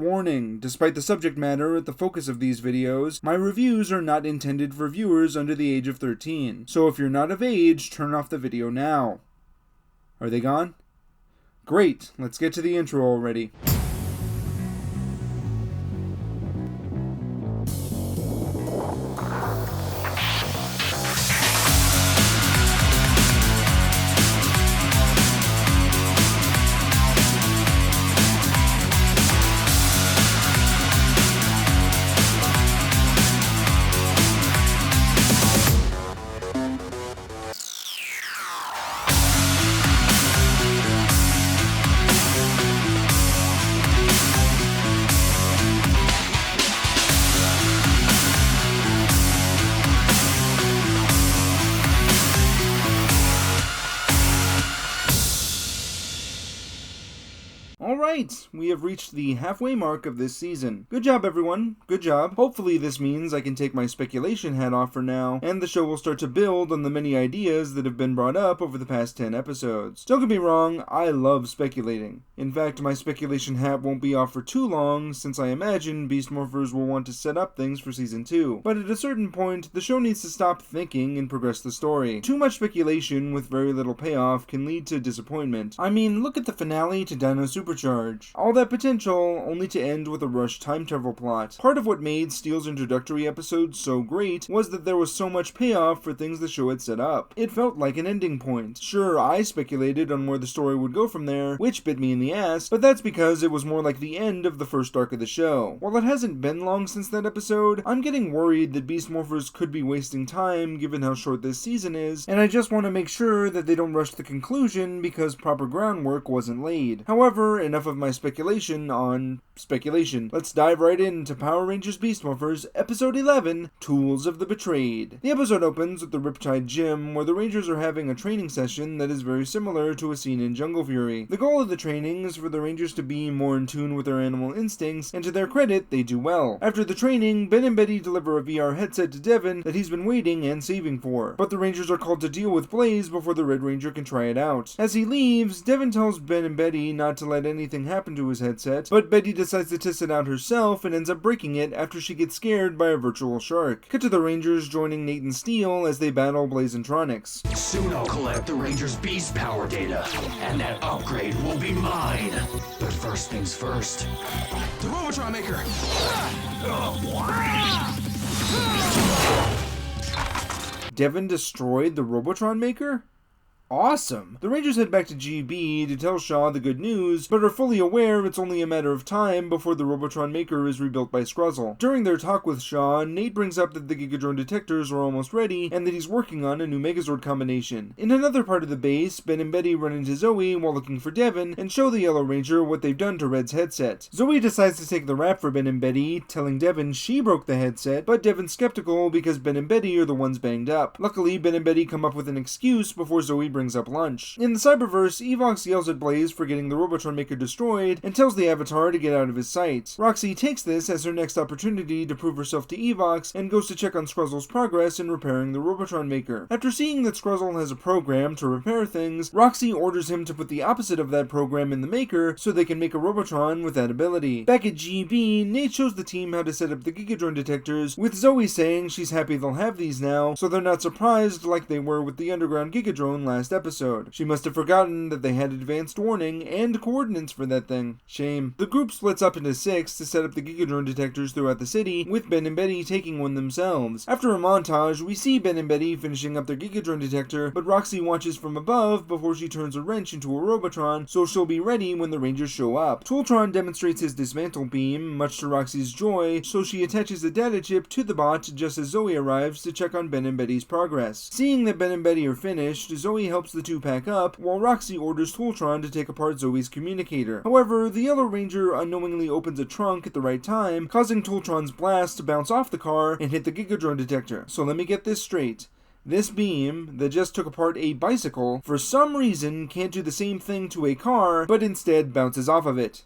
Warning, despite the subject matter at the focus of these videos, my reviews are not intended for viewers under the age of 13, so if you're not of age, turn off the video now. Are they gone? Great, let's get to the intro already. Alright, we have reached the halfway mark of this season. Good job everyone, good job. Hopefully this means I can take my speculation hat off for now, and the show will start to build on the many ideas that have been brought up over the past 10 episodes. Don't get me wrong, I love speculating. In fact, my speculation hat won't be off for too long, since I imagine Beast Morphers will want to set up things for Season 2. But at a certain point, the show needs to stop thinking and progress the story. Too much speculation with very little payoff can lead to disappointment. I mean, look at the finale to Dino Supercharge. All that potential, only to end with a rushed time travel plot. Part of what made Steel's introductory episode so great was that there was so much payoff for things the show had set up. It felt like an ending point. Sure, I speculated on where the story would go from there, which bit me in the ass, but that's because it was more like the end of the first arc of the show. While it hasn't been long since that episode, I'm getting worried that Beast Morphers could be wasting time given how short this season is, and I just want to make sure that they don't rush the conclusion because proper groundwork wasn't laid. However, enough of my speculation on speculation. Let's dive right into Power Rangers Beast Morphers, Episode 11, Tools of the Betrayed. The episode opens with the Riptide Gym, where the Rangers are having a training session that is very similar to a scene in Jungle Fury. The goal of the training is for the Rangers to be more in tune with their animal instincts, and to their credit, they do well. After the training, Ben and Betty deliver a VR headset to Devin that he's been waiting and saving for, but the Rangers are called to deal with Blaze before the Red Ranger can try it out. As he leaves, Devin tells Ben and Betty not to let anything happen to his headset, but Betty decides to test it out herself and ends up breaking it after she gets scared by a virtual shark. Cut to the Rangers joining Nate and Steel as they battle Blazentronics. Soon I'll collect the Rangers Beast power data, and that upgrade will be mine. But first things first. The Robotron Maker! Devin destroyed the Robotron Maker? Awesome! The Rangers head back to GB to tell Shaw the good news, but are fully aware it's only a matter of time before the Robotron Maker is rebuilt by Skruzzle. During their talk with Shaw, Nate brings up that the Gigadrone detectors are almost ready, and that he's working on a new Megazord combination. In another part of the base, Ben and Betty run into Zoe while looking for Devin, and show the Yellow Ranger what they've done to Red's headset. Zoe decides to take the rap for Ben and Betty, telling Devin she broke the headset, but Devin's skeptical because Ben and Betty are the ones banged up. Luckily, Ben and Betty come up with an excuse before Zoe brings up lunch. In the Cyberverse, Evox yells at Blaze for getting the Robotron Maker destroyed and tells the Avatar to get out of his sight. Roxy takes this as her next opportunity to prove herself to Evox and goes to check on Skruzzle's progress in repairing the Robotron Maker. After seeing that Skruzzle has a program to repair things, Roxy orders him to put the opposite of that program in the Maker so they can make a Robotron with that ability. Back at GB, Nate shows the team how to set up the Gigadrone detectors, with Zoe saying she's happy they'll have these now, so they're not surprised like they were with the Underground Gigadrone last episode. She must have forgotten that they had advanced warning and coordinates for that thing. Shame. The group splits up into 6 to set up the Gigadrone detectors throughout the city, with Ben and Betty taking one themselves. After a montage, we see Ben and Betty finishing up their Gigadrone detector, but Roxy watches from above before she turns a wrench into a Robotron, so she'll be ready when the Rangers show up. Tooltron demonstrates his dismantle beam, much to Roxy's joy, so she attaches a data chip to the bot just as Zoe arrives to check on Ben and Betty's progress. Seeing that Ben and Betty are finished, Zoe helps the two pack up, while Roxy orders Tooltron to take apart Zoe's communicator. However, the Yellow Ranger unknowingly opens a trunk at the right time, causing Tooltron's blast to bounce off the car and hit the Gigadrone detector. So let me get this straight. This beam, that just took apart a bicycle, for some reason can't do the same thing to a car, but instead bounces off of it.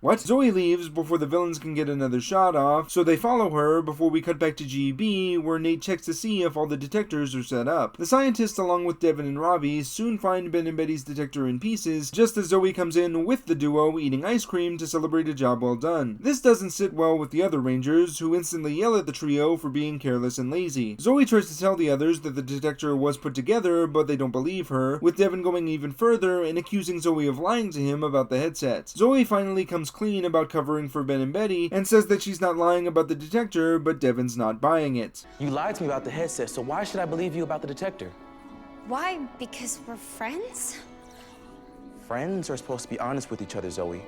What? Zoe leaves before the villains can get another shot off, so they follow her before we cut back to GB, where Nate checks to see if all the detectors are set up. The scientists, along with Devin and Ravi, soon find Ben and Betty's detector in pieces, just as Zoe comes in with the duo eating ice cream to celebrate a job well done. This doesn't sit well with the other Rangers, who instantly yell at the trio for being careless and lazy. Zoe tries to tell the others that the detector was put together, but they don't believe her, with Devin going even further and accusing Zoe of lying to him about the headset. Zoe finally comes clean about covering for Ben and Betty, and says that she's not lying about the detector, but Devin's not buying it. You lied to me about the headset, so why should I believe you about the detector? Why? Because we're friends? Friends are supposed to be honest with each other, Zoe.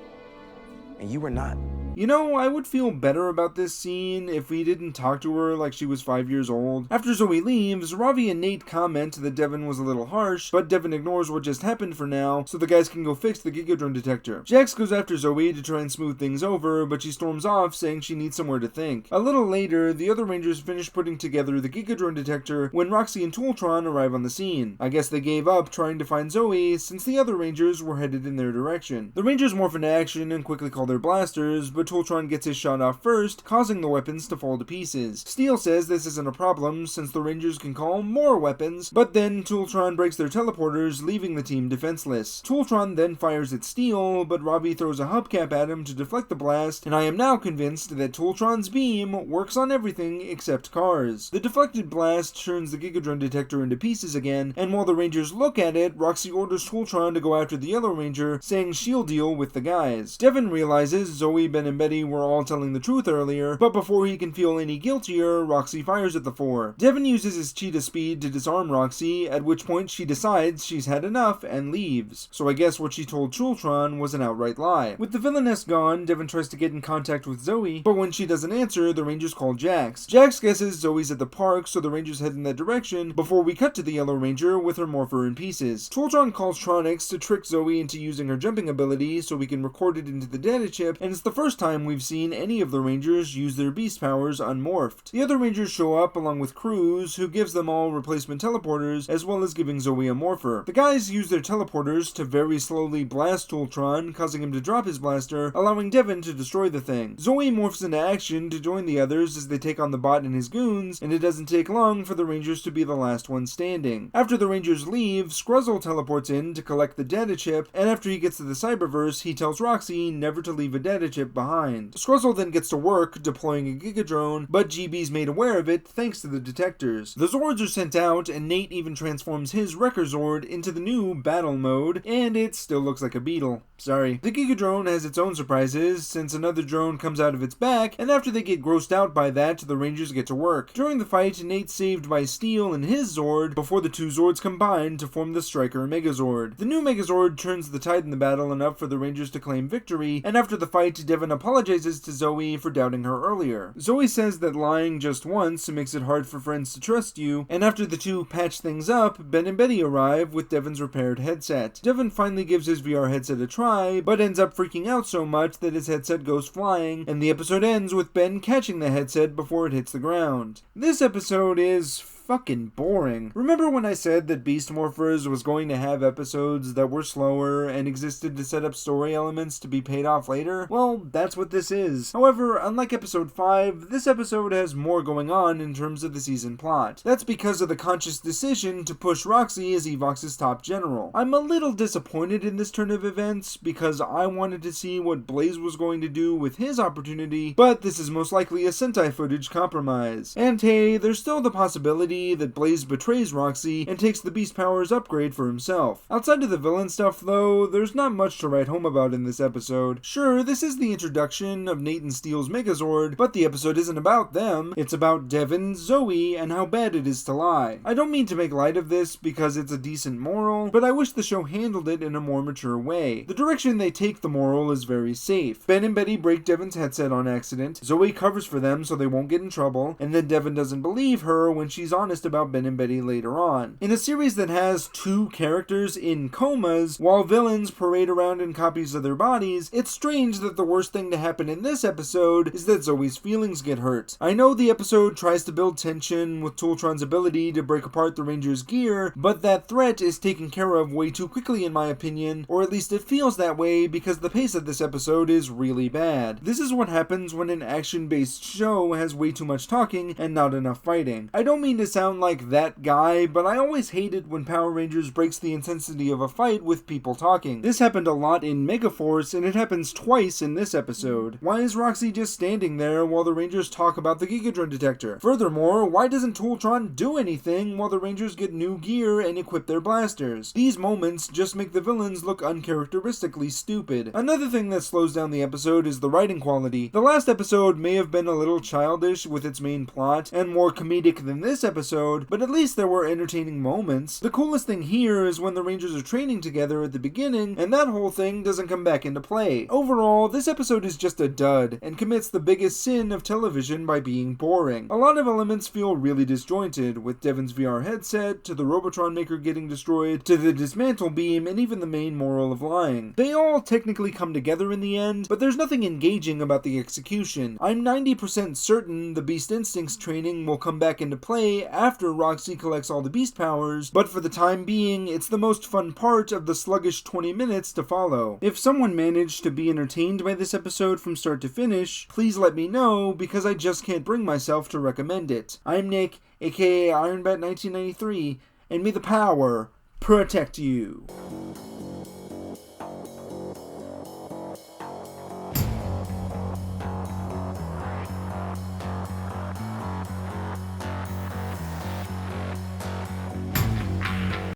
And you were not. You know, I would feel better about this scene if we didn't talk to her like she was 5 years old. After Zoe leaves, Ravi and Nate comment that Devin was a little harsh, but Devin ignores what just happened for now, so the guys can go fix the Gigadrone detector. Jax goes after Zoe to try and smooth things over, but she storms off, saying she needs somewhere to think. A little later, the other Rangers finish putting together the Gigadrone detector when Roxy and Tooltron arrive on the scene. I guess they gave up trying to find Zoe, since the other Rangers were headed in their direction. The Rangers morph into action and quickly call their blasters, but Tooltron gets his shot off first, causing the weapons to fall to pieces. Steel says this isn't a problem since the Rangers can call more weapons, but then Tooltron breaks their teleporters, leaving the team defenseless. Tooltron then fires at Steel, but Ravi throws a hubcap at him to deflect the blast, and I am now convinced that Tooltron's beam works on everything except cars. The deflected blast turns the Gigadrone detector into pieces again, and while the Rangers look at it, Roxy orders Tooltron to go after the Yellow Ranger, saying she'll deal with the guys. Devin realizes Zoe, Ben, and Betty were all telling the truth earlier, but before he can feel any guiltier, Roxy fires at the four. Devin uses his cheetah speed to disarm Roxy, at which point she decides she's had enough and leaves. So I guess what she told Tooltron was an outright lie. With the villainess gone, Devin tries to get in contact with Zoe, but when she doesn't answer, the Rangers call Jax. Jax guesses Zoe's at the park, so the Rangers head in that direction, before we cut to the Yellow Ranger with her morpher in pieces. Tooltron calls Tronics to trick Zoe into using her jumping ability so we can record it into the data chip, and it's the first time we've seen any of the Rangers use their beast powers unmorphed. The other Rangers show up along with Cruz, who gives them all replacement teleporters, as well as giving Zoe a morpher. The guys use their teleporters to very slowly blast Tooltron, causing him to drop his blaster, allowing Devin to destroy the thing. Zoe morphs into action to join the others as they take on the bot and his goons, and it doesn't take long for the Rangers to be the last one standing. After the Rangers leave, Scruzzle teleports in to collect the data chip, and after he gets to the Cyberverse, he tells Roxy never to leave a data chip behind. Scruzzle then gets to work deploying a Gigadrone, but GB's made aware of it thanks to the detectors. The Zords are sent out, and Nate even transforms his Wrecker Zord into the new Battle Mode, and it still looks like a beetle. Sorry. The Gigadrone has its own surprises, since another drone comes out of its back, and after they get grossed out by that, the Rangers get to work. During the fight, Nate's saved by Steel and his Zord, before the two Zords combine to form the Striker Megazord. The new Megazord turns the tide in the battle enough for the Rangers to claim victory, and after the fight, Devin apologizes to Zoe for doubting her earlier. Zoe says that lying just once makes it hard for friends to trust you, and after the two patch things up, Ben and Betty arrive with Devin's repaired headset. Devin finally gives his VR headset a try, but ends up freaking out so much that his headset goes flying, and the episode ends with Ben catching the headset before it hits the ground. This episode is fucking boring. Remember when I said that Beast Morphers was going to have episodes that were slower and existed to set up story elements to be paid off later? Well, that's what this is. However, unlike episode 5, this episode has more going on in terms of the season plot. That's because of the conscious decision to push Roxy as Evox's top general. I'm a little disappointed in this turn of events because I wanted to see what Blaze was going to do with his opportunity, but this is most likely a Sentai footage compromise. And hey, there's still the possibility that Blaze betrays Roxy and takes the Beast Powers upgrade for himself. Outside of the villain stuff though, there's not much to write home about in this episode. Sure, this is the introduction of Nate and Steel's Megazord, but the episode isn't about them. It's about Devin, Zoe, and how bad it is to lie. I don't mean to make light of this because it's a decent moral, but I wish the show handled it in a more mature way. The direction they take the moral is very safe. Ben and Betty break Devin's headset on accident, Zoe covers for them so they won't get in trouble, and then Devin doesn't believe her when she's honest about Ben and Betty later on. In a series that has 2 characters in comas, while villains parade around in copies of their bodies, it's strange that the worst thing to happen in this episode is that Zoe's feelings get hurt. I know the episode tries to build tension with Tooltron's ability to break apart the Rangers' gear, but that threat is taken care of way too quickly in my opinion, or at least it feels that way because the pace of this episode is really bad. This is what happens when an action-based show has way too much talking and not enough fighting. I don't mean to sound like that guy, but I always hated when Power Rangers breaks the intensity of a fight with people talking. This happened a lot in Megaforce, and it happens twice in this episode. Why is Roxy just standing there while the Rangers talk about the Gigadron detector? Furthermore, why doesn't Tooltron do anything while the Rangers get new gear and equip their blasters? These moments just make the villains look uncharacteristically stupid. Another thing that slows down the episode is the writing quality. The last episode may have been a little childish with its main plot, and more comedic than this episode, but at least there were entertaining moments. The coolest thing here is when the Rangers are training together at the beginning, and that whole thing doesn't come back into play. Overall, this episode is just a dud, and commits the biggest sin of television by being boring. A lot of elements feel really disjointed, with Devin's VR headset, to the Robotron maker getting destroyed, to the dismantle beam, and even the main moral of lying. They all technically come together in the end, but there's nothing engaging about the execution. I'm 90% certain the Beast Instincts training will come back into play after Roxy collects all the Beast powers, but for the time being, it's the most fun part of the sluggish 20 minutes to follow. If someone managed to be entertained by this episode from start to finish, please let me know, because I just can't bring myself to recommend it. I'm Nick, aka IronBat1993, and may the power protect you.